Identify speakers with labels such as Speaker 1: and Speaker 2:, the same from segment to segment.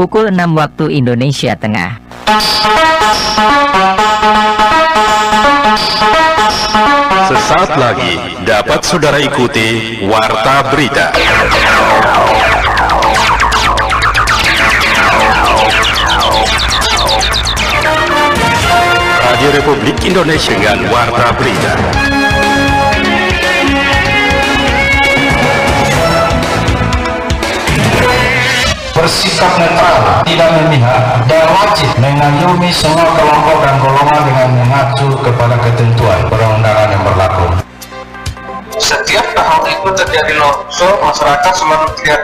Speaker 1: pukul 6 waktu Indonesia Tengah.
Speaker 2: Sesaat lagi dapat saudara ikuti Warta Berita. Radio Republik Indonesia dengan Warta Berita.
Speaker 3: Bersikap netral, tidak memihak, dan wajib mengayomi semua kelompok dan golongan dengan mengacu kepada ketentuan perundangan yang berlaku.
Speaker 4: Setiap tahun itu terjadi longsor, masyarakat selalu lihat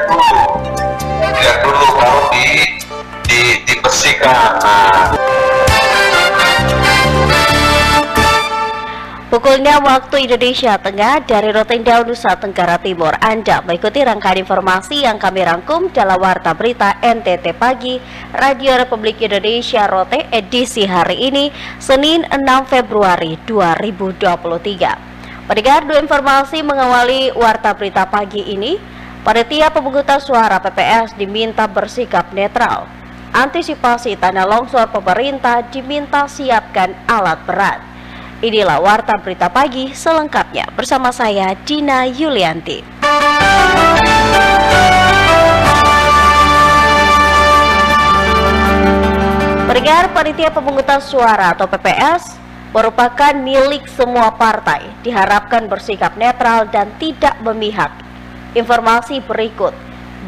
Speaker 4: dulu baru dibersihkan.
Speaker 5: Pukulnya waktu Indonesia Tengah dari Rotendao, Nusa Tenggara Timur. Anda mengikuti rangkaian informasi yang kami rangkum dalam Warta Berita NTT Pagi Radio Republik Indonesia Rote edisi hari ini, Senin 6 Februari 2023. Pendengar, dua informasi mengawali Warta Berita pagi ini. Panitia pemungutan suara PPS diminta bersikap netral. Antisipasi tanah longsor, pemerintah diminta siapkan alat berat. Inilah Warta Berita Pagi selengkapnya bersama saya Dina Yulianti. Pendengar, panitia pemungutan suara atau PPS merupakan milik semua partai, diharapkan bersikap netral dan tidak memihak. Informasi berikut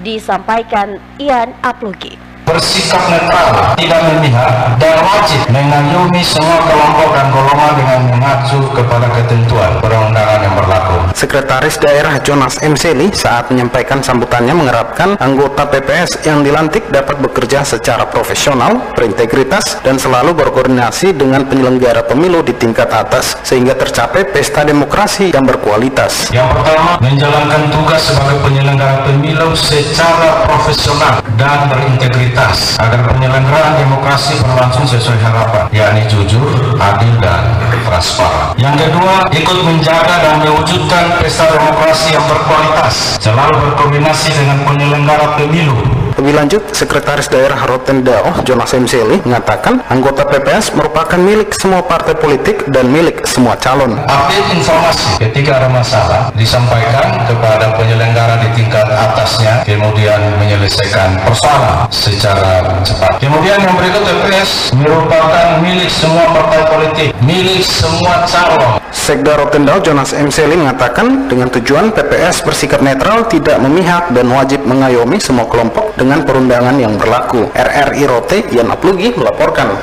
Speaker 5: disampaikan Ian Aplugi.
Speaker 3: Bersikap netral, tidak memihak, dan wajib mengayomi semua kelompok dan golongan dengan mengacu kepada ketentuan perundangan yang berlaku.
Speaker 6: Sekretaris Daerah Jonas M. Seli saat menyampaikan sambutannya mengharapkan anggota PPS yang dilantik dapat bekerja secara profesional, berintegritas, dan selalu berkoordinasi dengan penyelenggara pemilu di tingkat atas sehingga tercapai pesta demokrasi yang berkualitas.
Speaker 3: Yang pertama, menjalankan tugas sebagai penyelenggara pemilu secara profesional dan berintegritas agar penyelenggaraan demokrasi berlangsung sesuai harapan, yakni jujur, adil, dan transparan. Yang kedua, ikut menjaga dan mewujudkan pesta demokrasi yang berkualitas, selalu berkoordinasi dengan penyelenggara pemilu.
Speaker 6: Lebih lanjut, Sekretaris Daerah Rotendao Jonas M. Seli mengatakan anggota PPS merupakan milik semua partai politik dan milik semua calon.
Speaker 3: Update informasi ketika ada masalah disampaikan kepada penyelenggara di tingkat atasnya, kemudian menyelesaikan persoalan secara cepat. Kemudian yang berikut, PPS merupakan milik semua partai politik, milik semua calon.
Speaker 6: Sekda Rotendao Jonas M. Seli mengatakan dengan tujuan PPS bersikap netral, tidak memihak, dan wajib mengayomi semua kelompok dengan perundangan yang berlaku. RRI Rote Ian Aplugi melaporkan.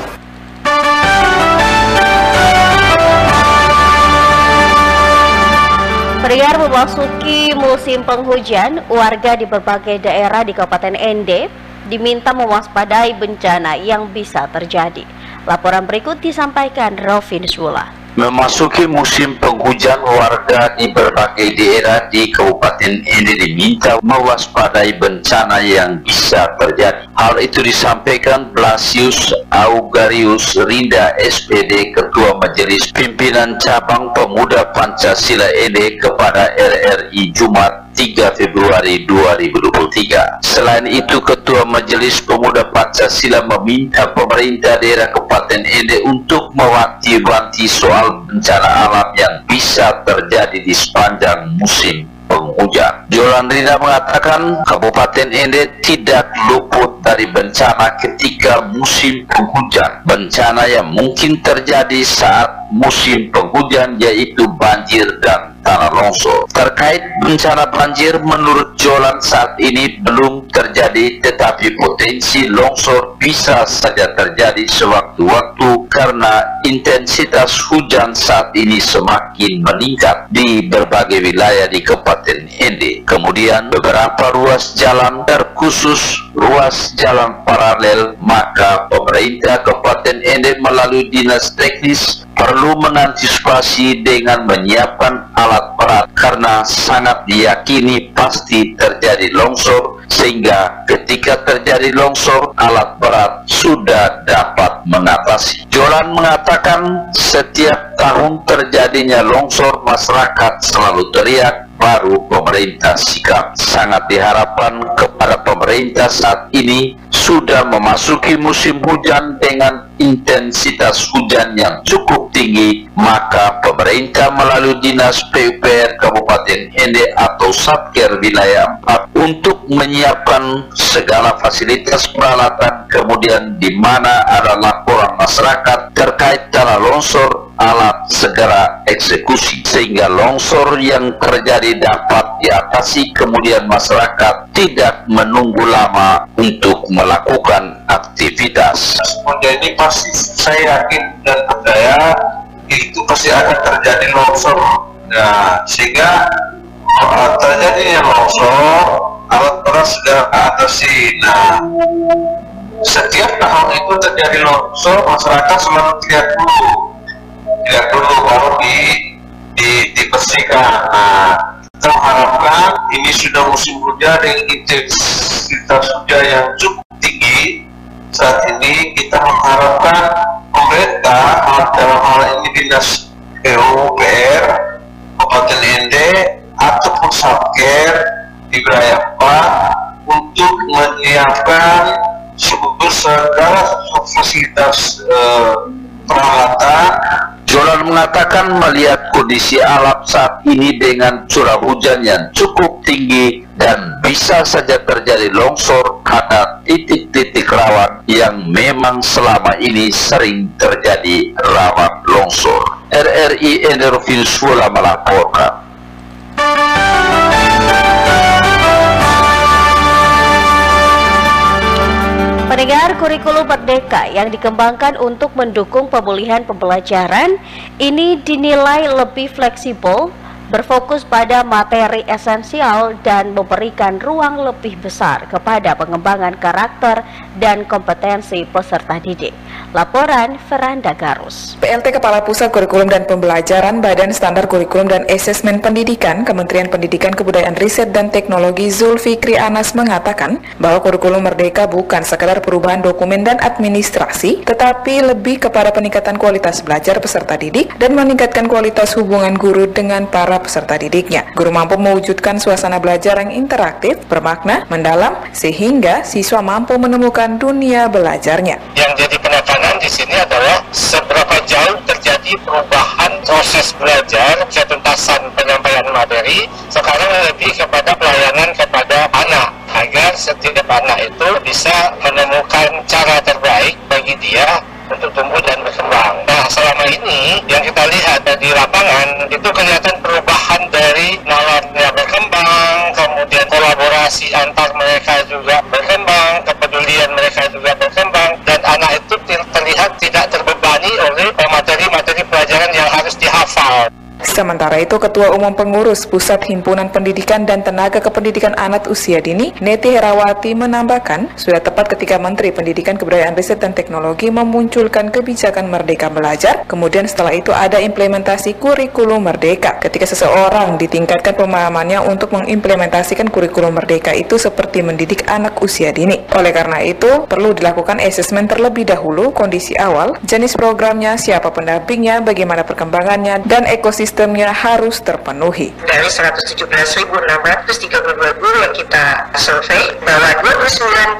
Speaker 5: Pendengar, memasuki musim penghujan, warga di berbagai daerah di Kabupaten Ende diminta mewaspadai bencana yang bisa terjadi. Laporan berikut disampaikan Rovin Sula.
Speaker 4: Memasuki musim penghujan, warga di berbagai daerah di Kabupaten Ende diminta mewaspadai bencana yang bisa terjadi. Hal itu disampaikan Blasius Augarius Rinda, SPD, Ketua Majelis Pimpinan Cabang Pemuda Pancasila Ende kepada RRI Jumat 3 Februari 2023. Selain itu, Ketua Majelis Pemuda Pancasila meminta pemerintah daerah Kabupaten Ende untuk mewanti-wanti soal bencana alam yang bisa terjadi di sepanjang musim penghujan. Jolan Rina mengatakan Kabupaten Ende tidak luput dari bencana ketika musim penghujan. Bencana yang mungkin terjadi saat musim penghujan yaitu banjir dan tanah longsor. Terkait bencana banjir, menurut Jolan saat ini belum terjadi, tetapi potensi longsor bisa saja terjadi sewaktu-waktu karena intensitas hujan saat ini semakin meningkat di berbagai wilayah di Kabupaten Ende. Kemudian beberapa ruas jalan, terkhusus ruas jalan paralel, maka pemerintah Kabupaten Ende melalui dinas teknis perlu mengantisipasi dengan menyiapkan alat berat karena sangat diyakini pasti terjadi longsor, sehingga ketika terjadi longsor alat berat sudah dapat mengatasi. Jolan mengatakan setiap tahun terjadinya longsor masyarakat selalu teriak baru pemerintah sikap. Sangat diharapkan kepada pemerintah saat ini sudah memasuki musim hujan dengan intensitas hujan yang cukup tinggi, maka pemerintah melalui Dinas PUPR Kabupaten Ende atau Satker Wilayah 4 untuk menyiapkan segala fasilitas peralatan, kemudian di mana ada laporan masyarakat terkait tanah longsor, alat segera eksekusi sehingga longsor yang terjadi dapat diatasi, kemudian masyarakat tidak menunggu lama untuk melakukan aktivitas.
Speaker 3: Jadi pasti saya yakin dan percaya itu pasti akan terjadi longsor. Nah, sehingga terjadinya longsor, alat-alat segera atasi. Nah, setiap tahun itu terjadi longsor, masyarakat selalu tidak perlu baru dibersihkan. Nah, kita mengharapkan ini sudah musim hujan dengan intensitas hujan yang cukup tinggi. Saat ini kita mengharapkan pemerintah dalam hal ini Dinas PUPR Kabupaten Ende ataupun Satker di wilayah 4 untuk menyiapkan segala fasilitas peralatan.
Speaker 4: Jonan mengatakan melihat kondisi alam saat ini dengan curah hujan yang cukup tinggi dan bisa saja terjadi longsor pada titik-titik rawan yang memang selama ini sering terjadi rawan longsor. RRI Endorfin Sula melaporkan.
Speaker 5: Pendengar, kurikulum Merdeka yang dikembangkan untuk mendukung pemulihan pembelajaran ini dinilai lebih fleksibel, berfokus pada materi esensial dan memberikan ruang lebih besar kepada pengembangan karakter dan kompetensi peserta didik. Laporan Veranda Garus.
Speaker 7: PLT Kepala Pusat Kurikulum dan Pembelajaran Badan Standar Kurikulum dan Asesmen Pendidikan Kementerian Pendidikan Kebudayaan Riset dan Teknologi Zulfikri Anas mengatakan bahwa kurikulum Merdeka bukan sekadar perubahan dokumen dan administrasi, tetapi lebih kepada peningkatan kualitas belajar peserta didik dan meningkatkan kualitas hubungan guru dengan para peserta didiknya. Guru mampu mewujudkan suasana belajar yang interaktif, bermakna, mendalam, sehingga siswa mampu menemukan dunia belajarnya.
Speaker 3: Yang jadi penekanan di sini adalah seberapa jauh terjadi perubahan proses belajar, ketuntasan penyampaian materi, sekarang lebih kepada pelayanan kepada anak, agar setiap anak itu bisa menemukan cara terbaik bagi dia untuk tumbuh dan berkembang. Nah, selama ini yang kita lihat di lapangan itu kelihatan perubahan dari nalarnya berkembang, kemudian kolaborasi antar mereka juga berkembang, kepedulian mereka juga berkembang, dan anak itu terlihat tidak terbebani oleh materi-materi pelajaran yang harus dihafal.
Speaker 7: Sementara itu, Ketua Umum Pengurus Pusat Himpunan Pendidikan dan Tenaga Kependidikan Anak Usia Dini, Neti Herawati menambahkan, sudah tepat ketika Menteri Pendidikan Kebudayaan Riset dan Teknologi memunculkan kebijakan Merdeka Belajar, kemudian setelah itu ada implementasi kurikulum Merdeka. Ketika seseorang ditingkatkan pemahamannya untuk mengimplementasikan kurikulum Merdeka itu seperti mendidik anak usia dini. Oleh karena itu, perlu dilakukan asesmen terlebih dahulu, kondisi awal, jenis programnya, siapa pendampingnya, bagaimana perkembangannya, dan ekosistemnya harus terpenuhi.
Speaker 8: Dari 117.632 guru yang kita survei, bahwa 29,6%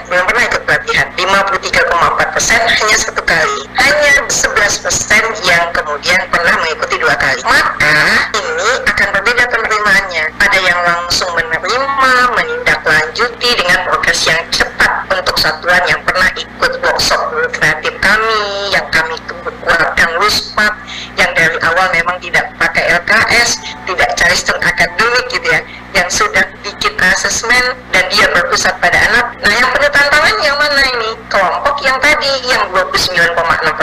Speaker 8: belum pernah ikut pelatihan, 53,4% hanya satu kali, hanya 11% yang kemudian pernah mengikuti 2 kali. Maka ini akan berbeda penerimaannya. Ada yang langsung menerima, menindaklanjuti dengan progres yang cepat untuk satuan yang pernah ikut workshop kreatif kami, yang kami kuatkan WISPAT, yang dari awal memang tidak pakai LKS, tidak cari studi akademik gitu ya, yang sudah bikin asesmen dan dia berpusat pada anak. Nah, yang penuh tantangan yang mana ini? Kelompok yang tadi, yang 29,6%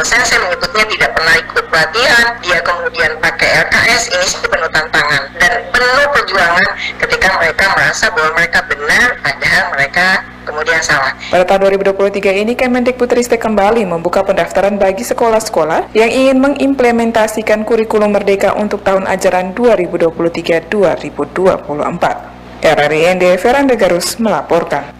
Speaker 8: saya menyebutnya tidak pernah ikut pelatihan, dia kemudian pakai LKS, ini sih penuh tantangan dan penuh perjuangan ketika mereka merasa bahwa mereka benar, padahal mereka kemudian salah.
Speaker 7: Pada tahun 2023 ini, Kemendikbudristek kembali membuka pendaftaran bagi sekolah-sekolah yang ingin mengimplementasikan kurikulum Merdeka untuk tahun ajaran 2023-2024. RRI ND Veranda Garus melaporkan.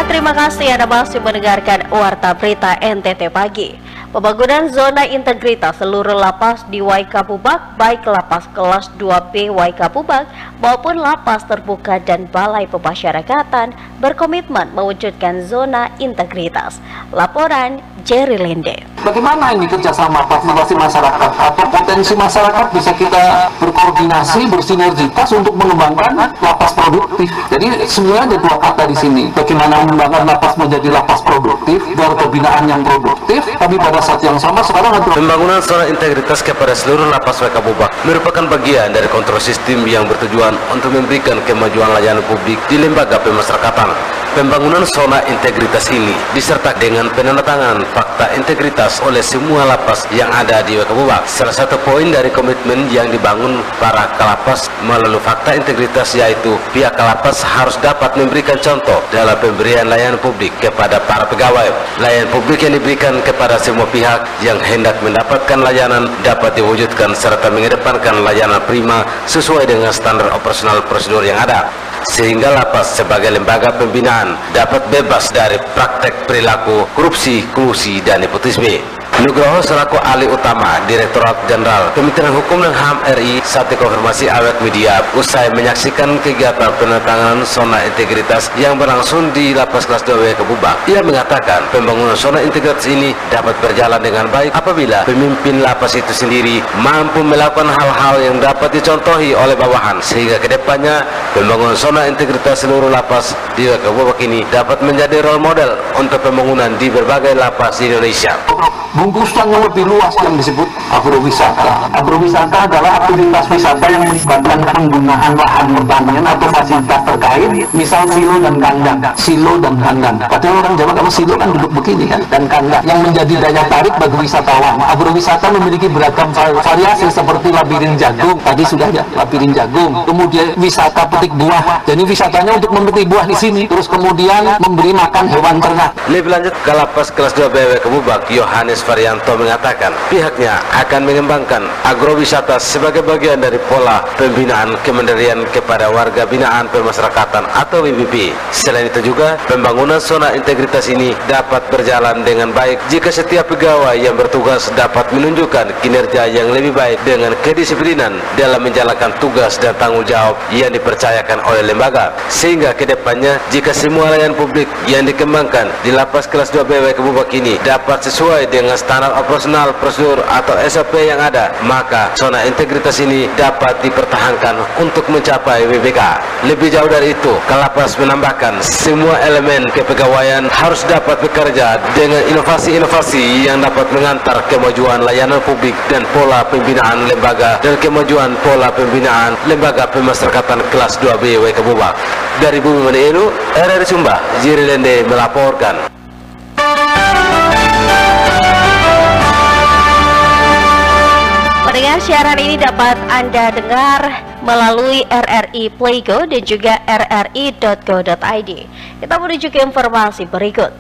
Speaker 5: Terima kasih Anda masih mendengarkan Warta Berita NTT Pagi. Pembangunan zona integritas seluruh lapas di Waikabubak, baik lapas kelas 2B Waikabubak maupun lapas terbuka dan balai pemasyarakatan berkomitmen mewujudkan zona integritas. Laporan Jerry Lende.
Speaker 9: Bagaimana ini kerjasama partisipasi masyarakat atau potensi masyarakat bisa kita berkoordinasi, bersinergitas untuk mengembangkan lapas produktif. Jadi sebenarnya ada dua kata di sini. Bagaimana mengembangkan lapas menjadi lapas produktif, pembinaan yang produktif, tapi pada saat yang sama sekarang ada
Speaker 10: pembangunan zona integritas kepada seluruh lapas Waikabubak merupakan bagian dari kontrol sistem yang bertujuan untuk memberikan kemajuan layanan publik di lembaga pemasyarakatan. Pembangunan zona integritas ini disertai dengan penandatanganan fakta integritas oleh semua lapas yang ada di Waikabubak. Salah satu poin dari komitmen yang dibangun para kalapas melalui fakta integritas yaitu pihak kalapas harus dapat memberikan contoh dalam pemberian layanan publik kepada para pegawai. Layanan publik yang diberikan kepada semua pihak yang hendak mendapatkan layanan dapat diwujudkan serta mengedepankan layanan prima sesuai dengan standar operasional prosedur yang ada, sehingga lapas sebagai lembaga pembinaan dapat bebas dari praktek perilaku korupsi, kolusi, dan nepotisme. Nugroho selaku ahli utama Direktorat Jenderal Kementerian Hukum dan HAM RI saat dikonfirmasi awak media usai menyaksikan kegiatan penandatanganan zona integritas yang berlangsung di lapas kelas 2 Waikabubak. Ia mengatakan pembangunan zona integritas ini dapat berjalan dengan baik apabila pemimpin lapas itu sendiri mampu melakukan hal-hal yang dapat dicontohi oleh bawahan, sehingga kedepannya pembangunan zona integritas seluruh lapas di Waikabubak ini dapat menjadi role model untuk pembangunan di berbagai lapas di Indonesia.
Speaker 9: Bungkusan yang lebih luas yang disebut agrowisata. Agrowisata adalah aktivitas wisata yang melibatkan penggunaan lahan pertanian atau fasilitas terkait, misal silo dan kandang. Silo dan kandang. Padahal orang Jawa kalau silo kan duduk begini kan, dan kandang. Yang menjadi daya tarik bagi wisatawan. Agrowisata memiliki beragam variasi seperti labirin jagung. Tadi sudah ya, labirin jagung. Kemudian wisata petik buah. Jadi wisatanya untuk memetik buah di sini. Terus kemudian memberi makan hewan ternak.
Speaker 10: Lebih lanjut, Kalapas kelas 2 Waikabubak Yohanes Varianto mengatakan pihaknya akan mengembangkan agrowisata sebagai bagian dari pola pembinaan Kementerian kepada warga binaan pemasyarakatan atau WBP. Selain itu juga pembangunan zona integritas ini dapat berjalan dengan baik jika setiap pegawai yang bertugas dapat menunjukkan kinerja yang lebih baik dengan kedisiplinan dalam menjalankan tugas dan tanggung jawab yang dipercayakan oleh lembaga, sehingga kedepannya jika semua layanan publik yang dikembangkan di lapas kelas 2 Waikabubak ini dapat sesuai dengan standar operasional prosedur atau SOP yang ada, maka zona integritas ini dapat dipertahankan untuk mencapai WBK. Lebih jauh dari itu, Kalapas menambahkan semua elemen kepegawaian harus dapat bekerja dengan inovasi-inovasi yang dapat mengantar kemajuan layanan publik dan pola pembinaan lembaga dan kemajuan pola pembinaan lembaga pemasyarakatan kelas 2B Waikabubak. Dari Bumi Manelu, RRI Sumba, Jerry Lende melaporkan.
Speaker 5: Pendengar, siaran ini dapat Anda dengar melalui RRI Playgo dan juga rri.go.id. Kita menuju ke informasi berikut.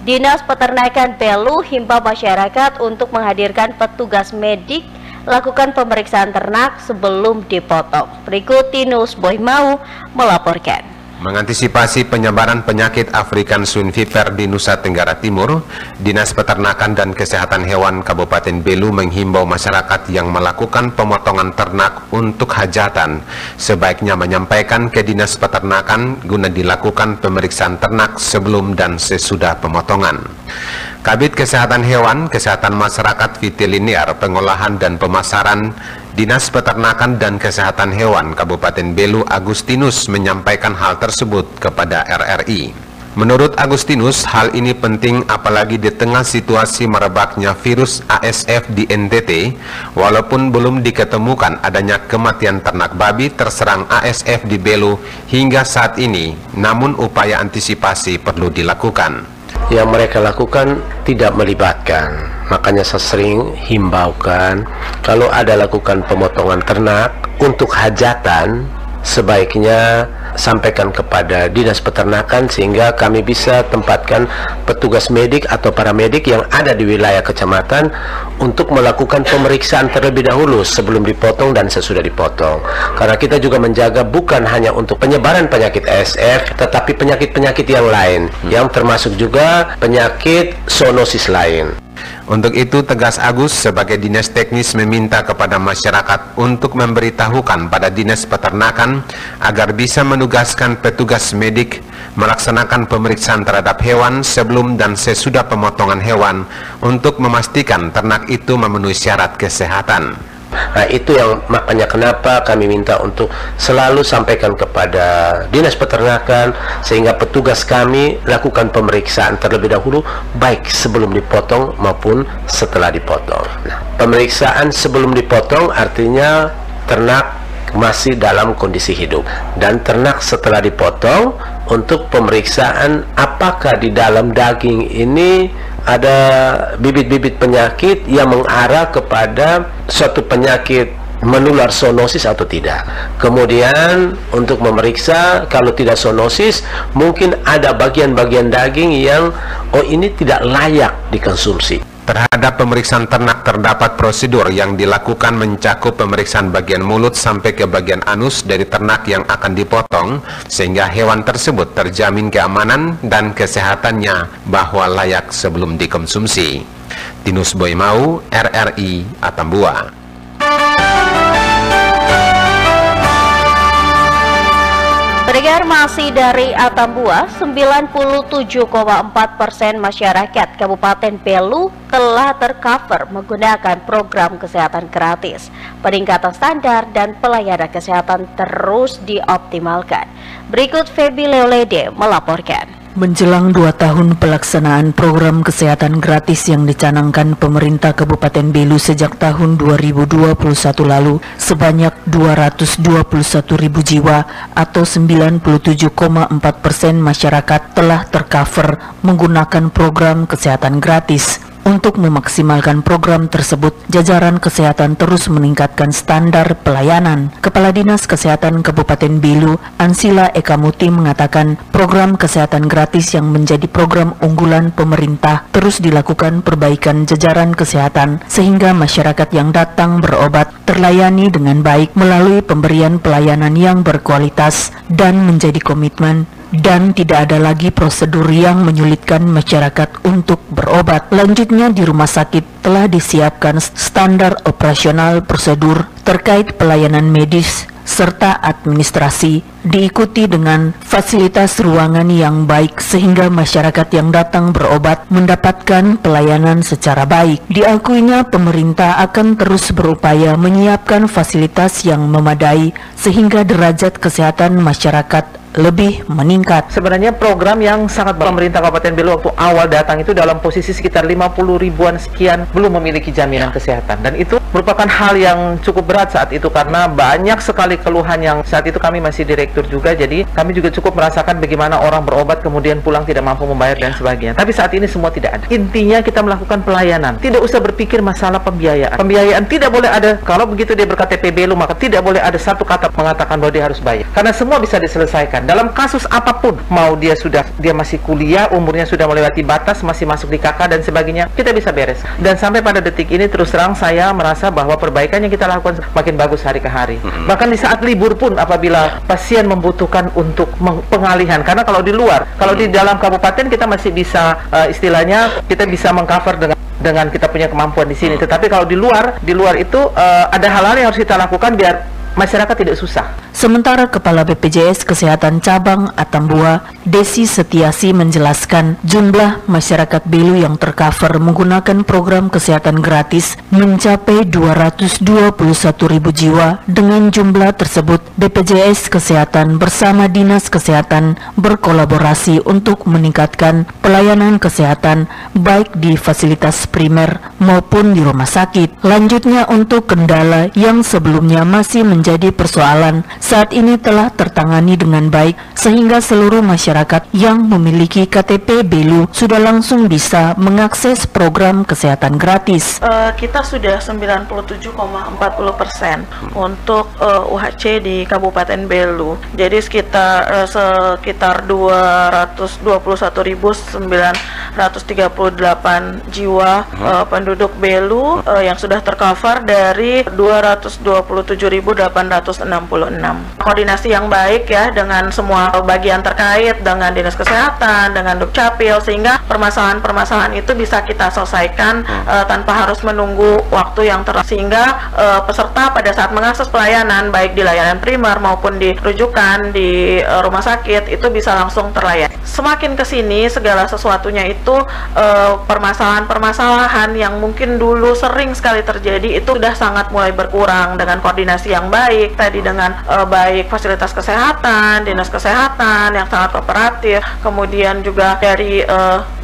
Speaker 5: Dinas Peternakan Belu himbau masyarakat untuk menghadirkan petugas medik lakukan pemeriksaan ternak sebelum dipotong. Berikut Tinus Boymau melaporkan.
Speaker 11: Mengantisipasi penyebaran penyakit African Swine Fever di Nusa Tenggara Timur, Dinas Peternakan dan Kesehatan Hewan Kabupaten Belu menghimbau masyarakat yang melakukan pemotongan ternak untuk hajatan sebaiknya menyampaikan ke Dinas Peternakan guna dilakukan pemeriksaan ternak sebelum dan sesudah pemotongan. Kabid Kesehatan Hewan, Kesehatan Masyarakat Veteriner, Pengolahan dan Pemasaran Dinas Peternakan dan Kesehatan Hewan Kabupaten Belu Agustinus menyampaikan hal tersebut kepada RRI. Menurut Agustinus, hal ini penting apalagi di tengah situasi merebaknya virus ASF di NTT, walaupun belum diketemukan adanya kematian ternak babi terserang ASF di Belu hingga saat ini, namun upaya antisipasi perlu dilakukan.
Speaker 12: Yang mereka lakukan tidak melibatkan, makanya saya sering himbaukan kalau ada lakukan pemotongan ternak untuk hajatan sebaiknya sampaikan kepada Dinas Peternakan sehingga kami bisa tempatkan petugas medik atau paramedik yang ada di wilayah kecamatan untuk melakukan pemeriksaan terlebih dahulu sebelum dipotong dan sesudah dipotong. Karena kita juga menjaga bukan hanya untuk penyebaran penyakit ASF, tetapi penyakit-penyakit yang lain yang termasuk juga penyakit zoonosis lain.
Speaker 11: Untuk itu, tegas Agus sebagai dinas teknis meminta kepada masyarakat untuk memberitahukan pada dinas peternakan agar bisa menugaskan petugas medik melaksanakan pemeriksaan terhadap hewan sebelum dan sesudah pemotongan hewan untuk memastikan ternak itu memenuhi syarat kesehatan.
Speaker 12: Nah, itu yang makanya kenapa kami minta untuk selalu sampaikan kepada dinas peternakan sehingga petugas kami lakukan pemeriksaan terlebih dahulu baik sebelum dipotong maupun setelah dipotong. Nah, pemeriksaan sebelum dipotong artinya ternak masih dalam kondisi hidup, dan ternak setelah dipotong untuk pemeriksaan apakah di dalam daging ini ada bibit-bibit penyakit yang mengarah kepada suatu penyakit menular zoonosis atau tidak. Kemudian untuk memeriksa kalau tidak zoonosis, mungkin ada bagian-bagian daging yang ini tidak layak dikonsumsi.
Speaker 11: Terhadap pemeriksaan ternak terdapat prosedur yang dilakukan mencakup pemeriksaan bagian mulut sampai ke bagian anus dari ternak yang akan dipotong sehingga hewan tersebut terjamin keamanan dan kesehatannya bahwa layak sebelum dikonsumsi. Tinus Boymau, RRI Atambua.
Speaker 5: Pendengar, masih dari Atambua, 97,4% masyarakat Kabupaten Belu telah tercover menggunakan program kesehatan gratis. Peningkatan standar dan pelayanan kesehatan terus dioptimalkan. Berikut Feby Leolede melaporkan.
Speaker 13: Menjelang 2 tahun pelaksanaan program kesehatan gratis yang dicanangkan pemerintah Kabupaten Belu sejak tahun 2021 lalu, sebanyak 221.000 jiwa atau 97,4% masyarakat telah tercover menggunakan program kesehatan gratis. Untuk memaksimalkan program tersebut, jajaran kesehatan terus meningkatkan standar pelayanan. Kepala Dinas Kesehatan Kabupaten Belu, Ansila Ekamuti mengatakan program kesehatan gratis yang menjadi program unggulan pemerintah terus dilakukan perbaikan jajaran kesehatan sehingga masyarakat yang datang berobat terlayani dengan baik melalui pemberian pelayanan yang berkualitas dan menjadi komitmen. Dan tidak ada lagi prosedur yang menyulitkan masyarakat untuk berobat. Lanjutnya, di rumah sakit telah disiapkan standar operasional prosedur terkait pelayanan medis serta administrasi, diikuti dengan fasilitas ruangan yang baik sehingga masyarakat yang datang berobat mendapatkan pelayanan secara baik. Diakuinya pemerintah akan terus berupaya menyiapkan fasilitas yang memadai sehingga derajat kesehatan masyarakat lebih meningkat.
Speaker 14: Sebenarnya program yang sangat pemerintah Kabupaten Belu waktu awal datang itu dalam posisi sekitar 50 ribuan sekian belum memiliki jaminan kesehatan, dan itu merupakan hal yang cukup berat saat itu karena banyak sekali keluhan yang saat itu kami masih direktur juga, jadi kami juga cukup merasakan bagaimana orang berobat kemudian pulang tidak mampu membayar dan sebagainya. Tapi saat ini semua tidak ada. Intinya kita melakukan pelayanan, tidak usah berpikir masalah pembiayaan. Pembiayaan tidak boleh ada. Kalau begitu dia berKTP Belu, maka tidak boleh ada satu kata mengatakan bahwa dia harus bayar, karena semua bisa diselesaikan. Dalam kasus apapun, mau dia masih kuliah, umurnya sudah melewati batas, masih masuk di KK dan sebagainya, kita bisa beres. Dan sampai pada detik ini terus terang saya merasa bahwa perbaikan yang kita lakukan makin bagus hari ke hari. Bahkan di saat libur pun apabila pasien membutuhkan untuk pengalihan, karena kalau di luar, kalau di dalam kabupaten kita masih bisa istilahnya kita bisa mengcover dengan kita punya kemampuan di sini. Tetapi kalau di luar itu ada hal-hal yang harus kita lakukan biar masyarakat tidak susah.
Speaker 13: Sementara Kepala BPJS Kesehatan Cabang Atambua, Desi Setiasi menjelaskan jumlah masyarakat Belu yang tercover menggunakan program kesehatan gratis mencapai 221.000 jiwa. Dengan jumlah tersebut, BPJS Kesehatan bersama Dinas Kesehatan berkolaborasi untuk meningkatkan pelayanan kesehatan baik di fasilitas primer maupun di rumah sakit. Lanjutnya, untuk kendala yang sebelumnya masih menjadi persoalan, saat ini telah tertangani dengan baik sehingga seluruh masyarakat yang memiliki KTP Belu sudah langsung bisa mengakses program kesehatan gratis.
Speaker 15: Kita sudah 97,40% untuk UHC di Kabupaten Belu. Jadi sekitar 221.938 jiwa penduduk Belu yang sudah tercover dari 227.866. Koordinasi yang baik ya dengan semua bagian terkait, dengan Dinas Kesehatan, dengan Dukcapil, sehingga permasalahan-permasalahan itu bisa kita selesaikan tanpa harus menunggu waktu yang sehingga peserta pada saat mengakses pelayanan baik di layanan primer maupun di rujukan di rumah sakit itu bisa langsung terlayani. Semakin kesini segala sesuatunya itu permasalahan-permasalahan yang mungkin dulu sering sekali terjadi itu sudah sangat mulai berkurang dengan koordinasi yang baik tadi dengan baik fasilitas kesehatan, dinas kesehatan yang sangat kooperatif, kemudian juga dari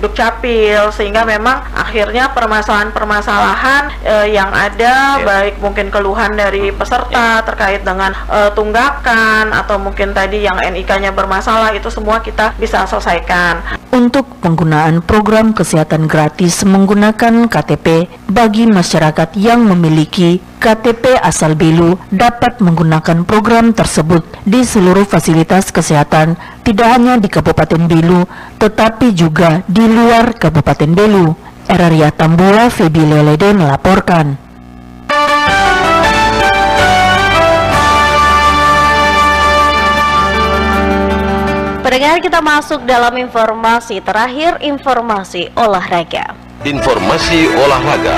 Speaker 15: Dukcapil, sehingga memang akhirnya permasalahan-permasalahan yang ada baik mungkin keluhan dari peserta terkait dengan tunggakan atau mungkin tadi yang NIK-nya bermasalah itu semua kita bisa selesaikan.
Speaker 13: Untuk penggunaan program kesehatan gratis menggunakan KTP bagi masyarakat yang memiliki KTP asal Belu dapat menggunakan program tersebut di seluruh fasilitas kesehatan, tidak hanya di Kabupaten Belu, tetapi juga di luar Kabupaten Belu. Eraria Tambua, Febi Lelede melaporkan.
Speaker 5: Pendengar, kita masuk dalam informasi terakhir, informasi olahraga.
Speaker 2: Informasi olahraga.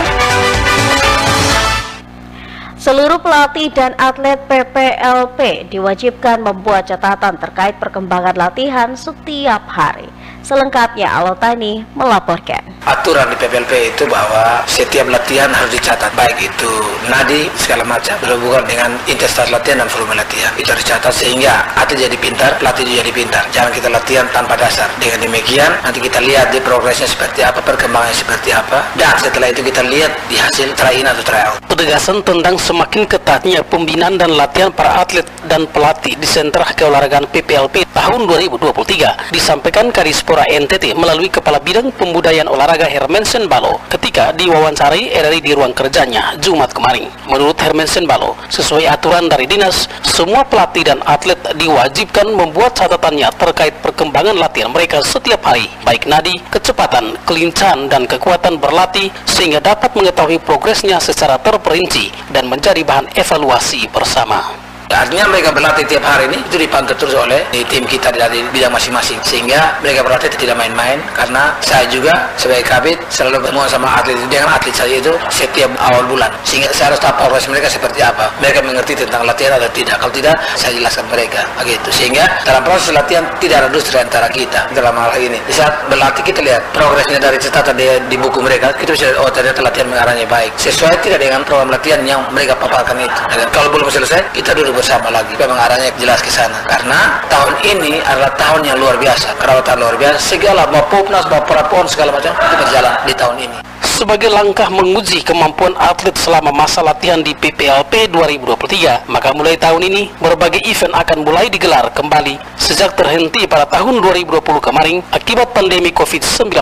Speaker 5: Seluruh pelatih dan atlet PPLP diwajibkan membuat catatan terkait perkembangan latihan setiap hari. Selengkapnya Alotani melaporkan.
Speaker 16: Aturan di PPLP itu bahwa setiap latihan harus dicatat, baik itu nadi segala macam berhubungan dengan intensitas latihan dan volume latihan. Itu harus dicatat sehingga atlet jadi pintar, pelatih jadi pintar. Jangan kita latihan tanpa dasar. Dengan demikian nanti kita lihat di progresnya seperti apa, perkembangannya seperti apa, dan setelah itu kita lihat di hasil try in atau try out.
Speaker 17: Penegasan tentang semakin ketatnya pembinaan dan latihan para atlet dan pelatih di sentra keolahragaan PPLP tahun 2023 disampaikan Kadispora NTT melalui Kepala Bidang Pembudayaan Olahraga Hermansen Balo ketika diwawancarai RRI di ruang kerjanya Jumat kemarin. Menurut Hermansen Balo, sesuai aturan dari dinas, semua pelatih dan atlet diwajibkan membuat catatannya terkait perkembangan latihan mereka setiap hari, baik nadi, kecepatan, kelincahan, dan kekuatan berlatih, sehingga dapat mengetahui progresnya secara terperinci dan menjadi bahan evaluasi bersama.
Speaker 16: Artinya mereka berlatih tiap hari ini itu dipantau terus oleh tim kita dari bidang masing-masing, sehingga mereka berlatih tidak main-main. Karena saya juga sebagai kabit selalu bertemu sama atlet dengan atlet saya itu setiap awal bulan, sehingga saya harus tahu progres mereka seperti apa, mereka mengerti tentang latihan atau tidak. Kalau tidak, saya jelaskan mereka begitu, sehingga dalam proses latihan tidak ada dusta antara kita. Dalam hal ini di saat berlatih kita lihat progresnya dari catatan di buku mereka, kita bisa oh ternyata latihan mengarahnya baik sesuai tidak dengan program latihan yang mereka paparkan itu. Dan kalau belum selesai, kita duduk bersama lagi, memang arahnya jelas ke sana. Karena tahun ini adalah tahun yang luar biasa, perawatan luar biasa, segala mau popnas, mau perapon segala macam itu berjalan di tahun ini.
Speaker 17: Sebagai langkah menguji kemampuan atlet selama masa latihan di PPLP 2023, maka mulai tahun ini berbagai event akan mulai digelar kembali sejak terhenti pada tahun 2020 kemarin akibat pandemi COVID-19.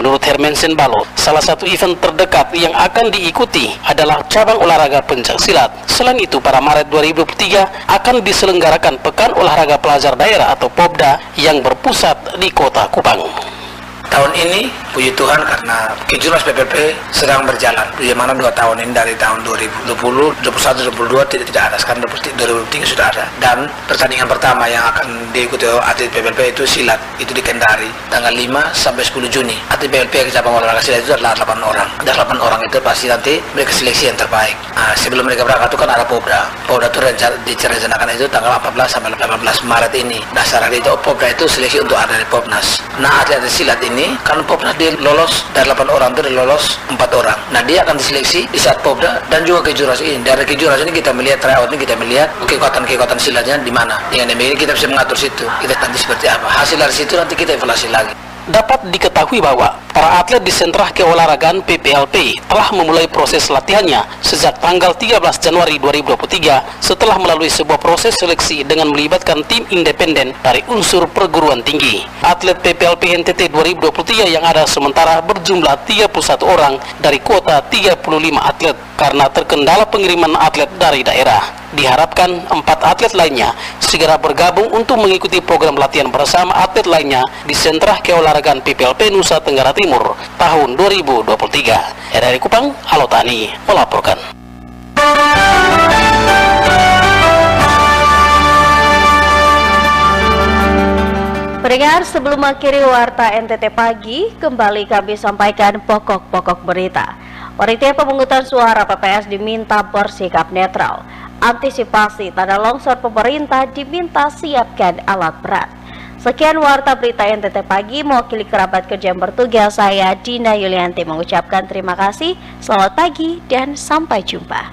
Speaker 17: Menurut Hermansen Balo, salah satu event terdekat yang akan diikuti adalah cabang olahraga pencaksilat. Selain itu, pada Maret 2023 akan diselenggarakan Pekan Olahraga Pelajar Daerah atau POPDA yang berpusat di Kota Kupang.
Speaker 16: Tahun ini, puji Tuhan, karena Kejurnas PPLP sedang berjalan, di mana 2 tahun ini dari tahun 2020, 2021, 2022 tidak ada, sekarang 2023 sudah ada. Dan pertandingan pertama yang akan diikuti atlet PPLP itu silat, itu di Kendari, tanggal 5 sampai 10 Juni. Atlet PPLP cabang olahraga silat itu adalah 8 orang. Dan 8 orang itu pasti nanti mereka seleksi yang terbaik. Nah, sebelum mereka berangkat itu kan ada POPDA. POPDA itu direncanakan itu tanggal 14 sampai 18 Maret ini. Dasar hari itu POPDA itu seleksi untuk ada di Popnas. Nah, atlet silat ini kan Popnas dia lolos dari 8 orang itu lolos 4 orang. Nah, dia akan diseleksi di saat Popda dan juga Kejurnas ini. Dari Kejurnas ini kita melihat tryout ini, kita melihat kekuatan silatnya di mana. Dengan demikian kita bisa mengatur situ. Kita nanti seperti apa. Hasil dari situ nanti kita evaluasi lagi.
Speaker 17: Dapat diketahui bahwa para atlet di sentra keolahragaan PPLP telah memulai proses latihannya sejak tanggal 13 Januari 2023 setelah melalui sebuah proses seleksi dengan melibatkan tim independen dari unsur perguruan tinggi. Atlet PPLP NTT 2023 yang ada sementara berjumlah 31 orang dari kuota 35 atlet karena terkendala pengiriman atlet dari daerah. Diharapkan 4 atlet lainnya segera bergabung untuk mengikuti program latihan bersama atlet lainnya di sentra keolahragaan PPLP Nusa Tenggara Timur tahun 2023. Dari Kupang, Alotani melaporkan.
Speaker 5: Pendengar, sebelum mengakhiri Warta NTT Pagi, kembali kami sampaikan pokok-pokok berita. Panitia pemungutan suara PPS diminta bersikap netral. Antisipasi tanah longsor, pemerintah diminta siapkan alat berat. Sekian Warta Berita NTT Pagi, mewakili kerabat kerja yang bertugas, saya Dina Yulianti mengucapkan terima kasih, selamat pagi, dan sampai jumpa.